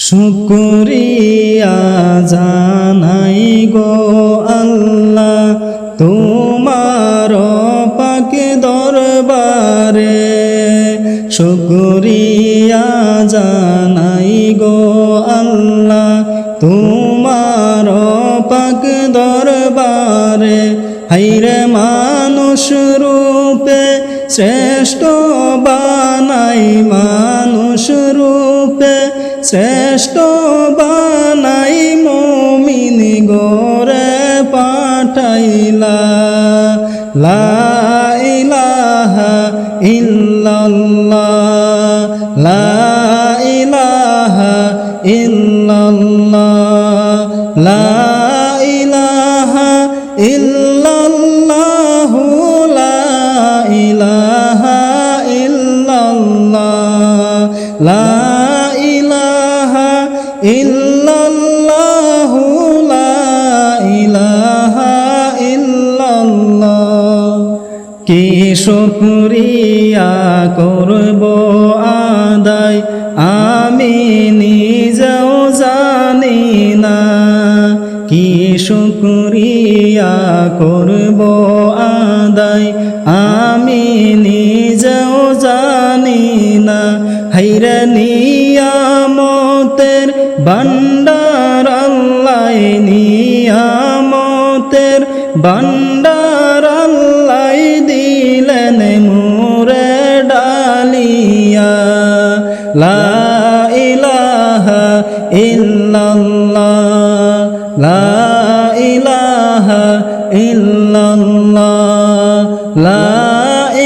শুকরিয়া জানাই গো আল্লাহ তোমার পাক দরবারে, শুকরিয়া জানাই গো আল্লাহ তোমার পাক দরবারে। হাইরে মানুষ রূপে শ্রেষ্ঠ বানাই, মানুষ রূপে শ্রেষ্ঠ বানাই, মুমিন গোরে পাঠাইলা। লা ইলাহা ইল্লাল্লাহ, লা ইলাহা ইল্লাল্লাহ, লা ইলাহা ইল্লাল্লাহ, লা ইলাহা ইল্লাল্লাহ, লা ইলাহা ইল্লাল্লাহ, লা ইলাহা ইল্লাল্লাহ। কি শুকরিয়া করব আদায় আমি নিজেও জানি না, কি শুকরিয়া করব আদায় আমি নিজেও জানি না। হাইরে নিয়ামতের ভান্ডার আল্লাহ, নিয়ামতের ভান্ডার আল্লাহ দিলেন মোরে ডালিয়া। লা ইলাহা ইল্লাল্লাহ, লা ইলাহা ইল্লাল্লাহ, লা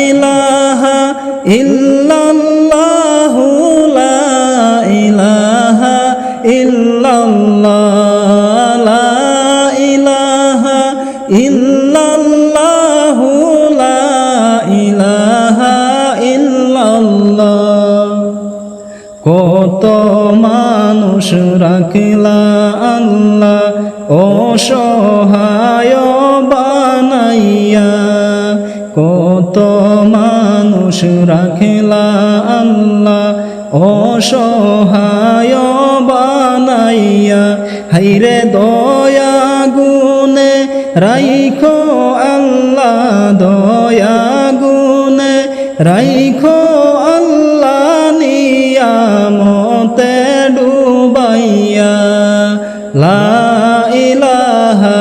ইলাহা ইল্লাল্লাহ, লা ইলাহা ইল্লাল্লাহ, লা ইলাহা ইল্লাল্লাহ, লা ইলাহা ইল্লাল্লাহ। কত মানুষ রাখলা আল্লাহ অসহায় বানাইয়া, কত মানুষ রাখলা আল্লাহ অসহায় বানাইয়া। হাইরে দয়া গুণে রাইখো আল্লাহ, দয়া গুণে রাইখো আল্লাহ নিয়ামতে ডুবাইয়া। লা ইলাহা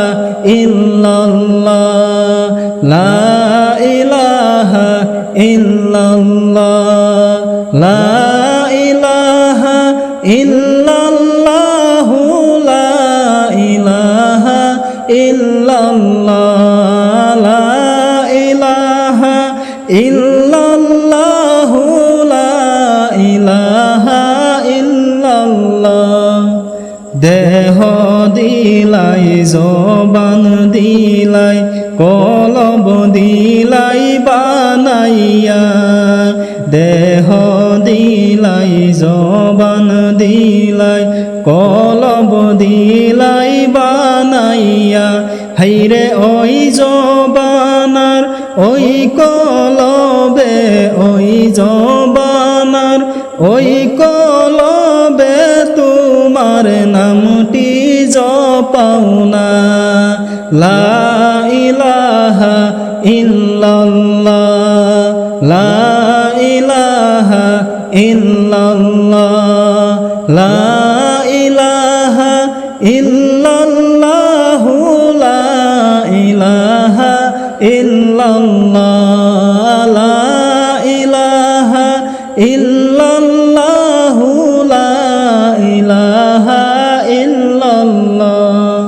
ইল্লাল্লাহ, লা ইলাহা ইল্লাল্লাহ, লা ইলাহা ইল্লাল্লাহ, লা ইলাহা ইল্লাল্লাহ, লা ইলাহা ইল্লাল্লাহ, লা ইলাহা ইল্লাল্লাহ। দেহ দিলাই, জবান দিলাই, কলব দিলাই বানাইয়া, দেহ দিলাই, জবান দিলাই, কলব দিলাই বানাইয়া। হাইরে ওই জবানার ওই কলবে, ওই জবানার ওই কলবে তোমার নামটি জপাও না। লা ইলাহা ইল্লাল্লাহ, লা ইলাহা ইল্লাল্লাহ, লা ইলাহা ইল্লাল্লাহ, লা ইলাহা ইল্লাল্লাহ, লা ইলাহা ইল্লাল্লাহ, লা ইলাহা ইল্লাল্লাহ।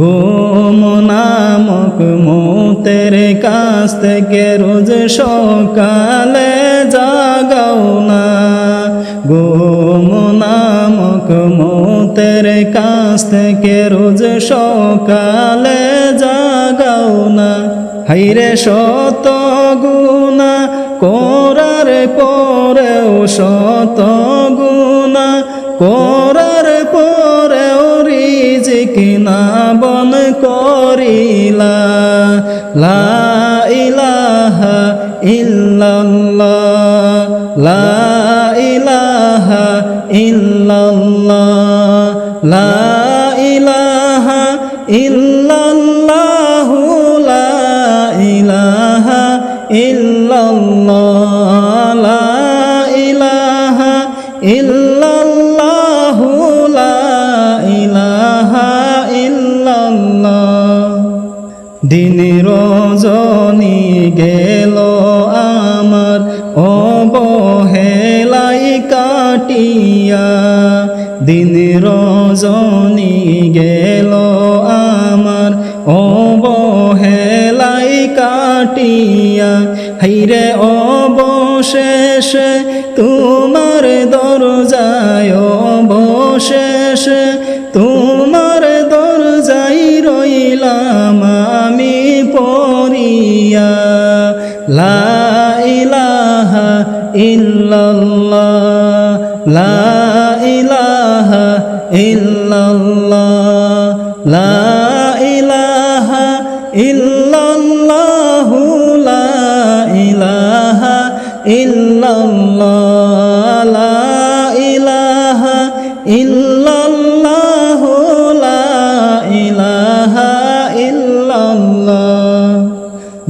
গুম নামক মৌতের কাছ থেকে রোজ সকালে জাগাও না, গুম নামক মৌতের কাছ থেকে রোজ সকালে জাগাও না। হাইরে শত গুনাহ করার পরেও, শত গুনাহ করার পরেও রিজিক না বন করিলা। লা ইলাহা ইল্লাল্লাহ, লা ইলাহা ইল্লাল্লাহ লা ইলাহা ইল্লাল্লাহ লা ইলাহা ইল্লাল্লাহ লা ইলাহা ইল্লাল্লাহ লা ইলাহা ইল্লাল্লাহ দিন রজনী গেল আমার অবহেলাই কাটিয়া দিন রজনী গেল আমার অবহেলাই কাটিয়া হাইরে অবশেষে তোমার দরজায় অবশেষে তোমার দরজায় রইলাম আমি পড়িয়া লা ইলাহা ইল্লাল্লাহ লা ইলাহা ইল্লাল্লাহ লা ইলাহা ইল্লাল্লাহ লা ইলাহা ইল্লাল্লাহ লা ইলাহা ইল্লাল্লাহ লা ইলাহা ইল্লাল্লাহ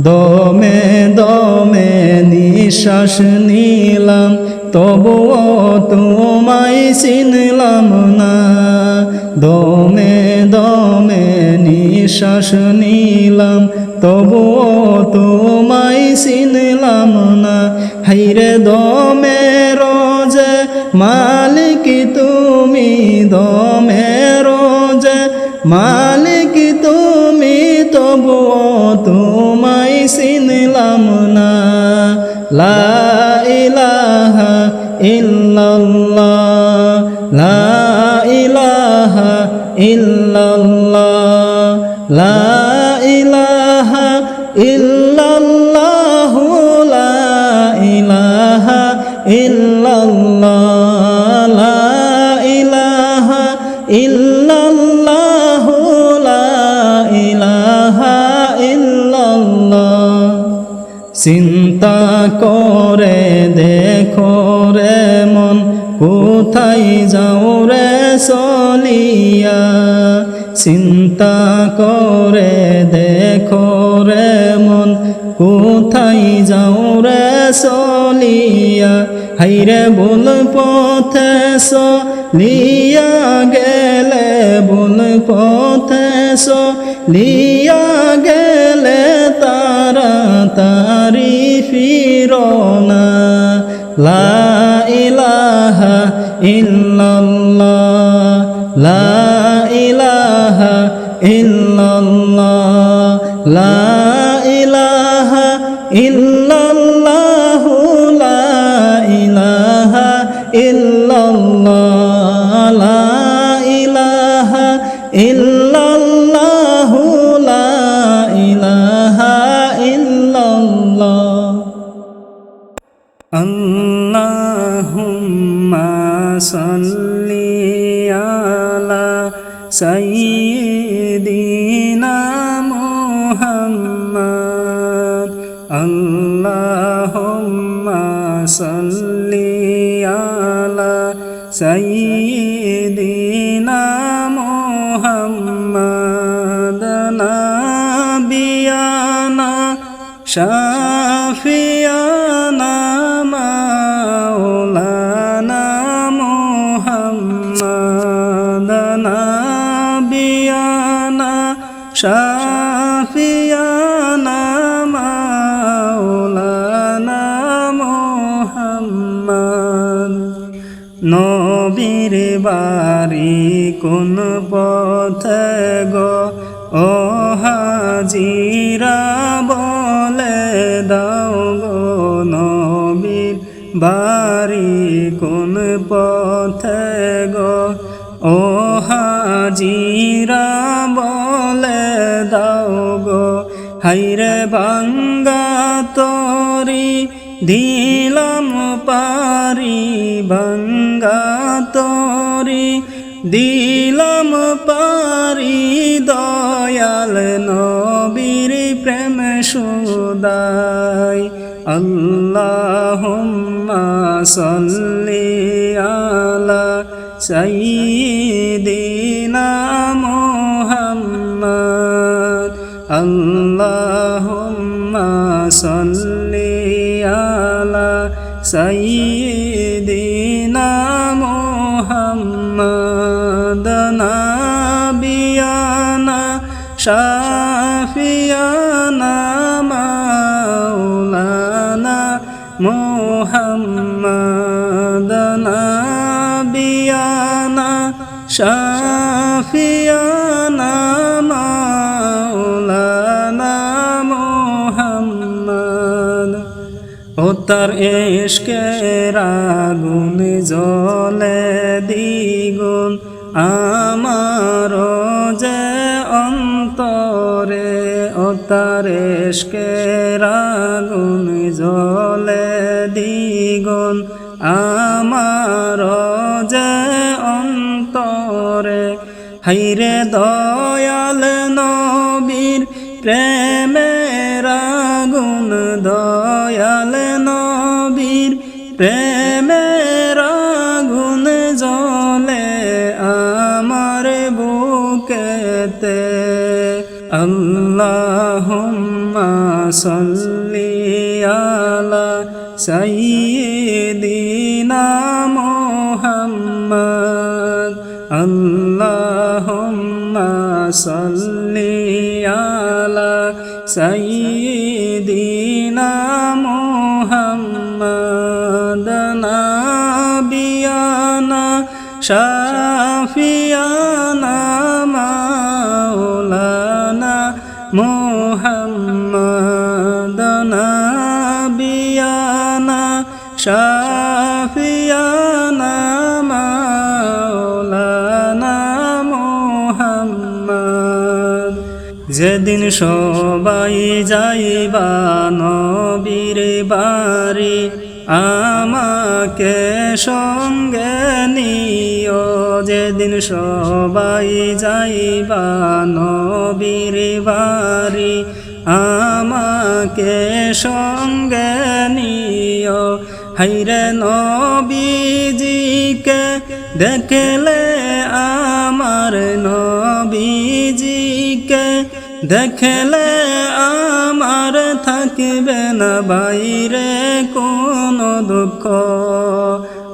দমে দমে নিঃশ্বাস নিলাম তবুও তোমায় চিনলাম না দমে দমে নিঃশ্বাস নিলাম তবুও তোমায় চিনলাম না হাইরে দমে রোজে মালিক তুমি দমে রোজে মালিক তুমি তবুও তোমায় চিনলাম না লা ইলাহা ইল্লাল্লাহ লা ইলাহা ইল্লাল্লাহ লা ইলাহা ইল্লাল্লাহ লা ইলাহা ইল্লাল্লাহ লা ইলাহা ইল্লাল্লাহ লা ইলাহা ইল্লাল্লাহ চিন্তা করে দেখো রে মন কোথায় যাও রে চলিয়া চিন্তা করে দেখো রে মন কোথায় যাও রে চলিয়া হাইরে ভুল পথে চলিয়া গেলে ভুল পথে চলিয়া গেলে তাড়াতাড়ি ফিরো না লা ইলাহা ইল্লাল্লাহ লা ইলাহা ইল্লাল্লাহ লা ইলাহা ইল্লাল্লাহ লা ইলাহা ইল্লাল্লাহ লা ইলাহা ইল্লাল্লাহ লা ইলাহা ইল্লাল্লাহ আল্লাহুম্মা সাল্লি আলা সাইয়্যিদিনা মুহাম্মাদ আল্লাহুম্মা সাল্লি আলা সাইয়্যিদিনা মুহাম্মাদ নাবিয়ানা শাফিয়ানা মাওলানা মুহাম্মাদ নাবিয়ানা শাফিয়ানা মাওলানা মুহাম্মাদ নবীর বাড়ি কোন পথে গো ও হাজিরা বলে দাও গো নবীর বাড়ি কোন পথে গো ও হাজিরা বলে দাও গো হাইরে ভাঙ্গা তরি দিলাম পারি ভাঙ্গা তরি দিলাম পারি দয়াল নবীর প্রেম সুদাই আল্লাহুম্মা সাল্লি আলা সাইয়্যিদিনা মুহাম্মদ আল্লাহুম্মা সাল্লি আলা সাইয়্যিদিনা মুহাম্মদ নাবিয়ানা শাফিয়ানা মাওলানা মুহাম্মদ নাবিয়ানা শাফিয়ানা মাওলানা মুহাম্মদ ও তার ইশকের আগুন জ্বলে দ্বিগুণ আমার যে অন্তরে ও তার ইশকের আগুন জ্বলে দ্বিগুণ আমার যে অন্তরে হায়রে দয়াল নবীর প্রেমের আগুন দয়াল নবীর প্রেমের আগুন জ্বলে আমার বুকেতে আল্লাহুম্মা সাল্লি আলা সাইয়্যিদিনা মুহাম্মদ আল্লাহুম্মা সাল্লি আলা সাইয়্যিদিনা মুহাম্মদ নাবিয়ানা শাফিয়ানা মাওলানা মুহাম্মদ নাবিয়ানা শাফিয়ানা মাওলানা মুহাম্মদ যেদিন সবাই যাইবা নবীর বাড়ি আমাকে সঙ্গে নিও যেদিন সবাই যাইবা নবীর বাড়ি আমাকে সঙ্গে নিও হায়রে নবীজিকে দেখলে আমার নবীজিকে দেখলে আমার থাকবে না বাইরে কোনো দুঃখ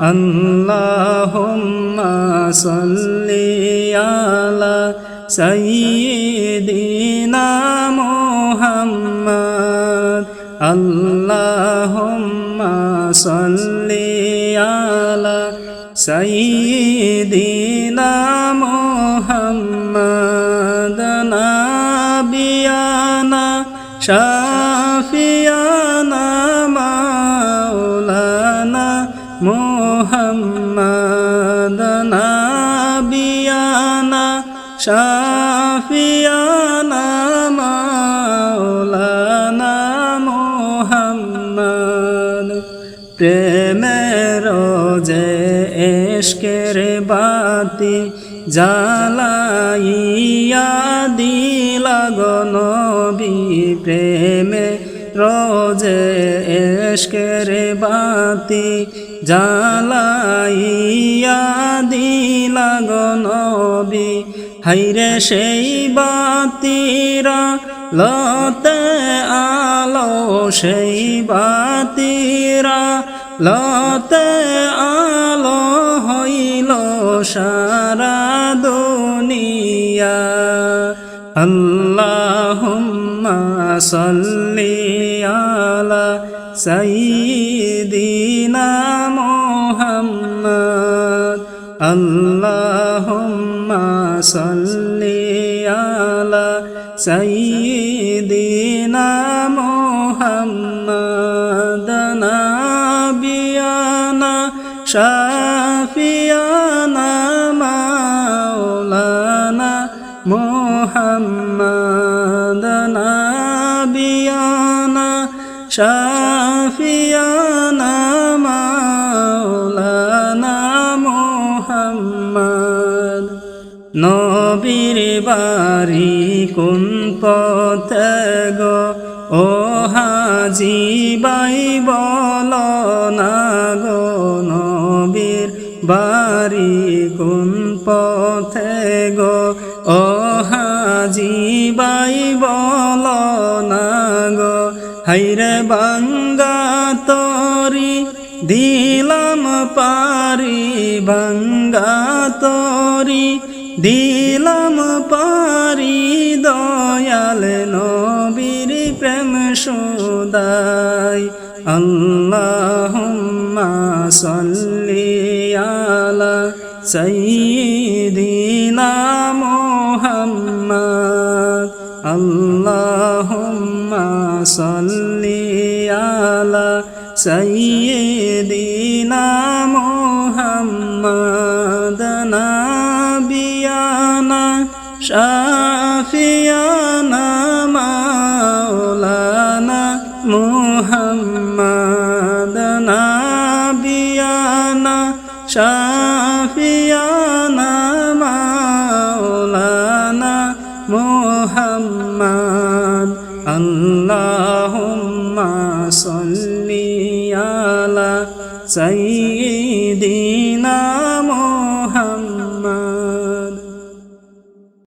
আল্লাহুম্মা সাল্লি আলা সাইয়্যিদিনা মুহাম্মদ আল্লাহুম্মা সাল্লি আলা সাইয়্যিদিনা মুহাম্মদ নাবিয়ানা শাফিয়ানা মাওলানা মুহাম্মদ নাবিয়ানা শাফিয়ানা মাওলানা মুহাম্মদ প্রেমের যে ইশকের বাতি জ্বালাইয়া দিলা গো নবী প্রেমে রোজে ইশকের বাতি জ্বালাইয়া দিলা গো নবী হায়রে সেই বাতিরা লতে আলো সেই বাতিরা লতে আলো হইল সারা দুনিয়া আল্লাহুম্মা সাল্লি আলা সাইয়্যিদিনা মুহাম্মদ আল্লাহুম্মা সাল্লি আলা সাইয়্যিদিনা মুহাম্মদ নাবিয়ানা শাফিয়ানা মাওলানা মুহাম্মদ নাবিয়ানা শাফিয়ানা মাওলানা মুহাম্মদ নবীর বাড়ি কোন পথে গো ও হাজি বাই বল না গো নবীর বাড়ি কোন পথে গো ও হাজি বাই বল না গো হাইরে ভাঙ্গা তরি দিলাম পারি ভাঙ্গা তরি দিলাম পারি দয়াল নবীর প্রেম সুদাই আল্লাহুম্মা সাল্লি আলা সাইয়্যিদিনা মুহাম্মাদ আল্লাহুম্মা সাল্লি আলা সাইয়্যিদিনা মুহাম্মাদ নাবিয়ানা শাফিয়ানা মাওলানা মুহাম্মাদ নাবিয়ানা শাফিয়ানা মাওলানা মুহাম্মাদ আল্লাহুম্মা সাল্লি আলা সাইয়্যিদিনা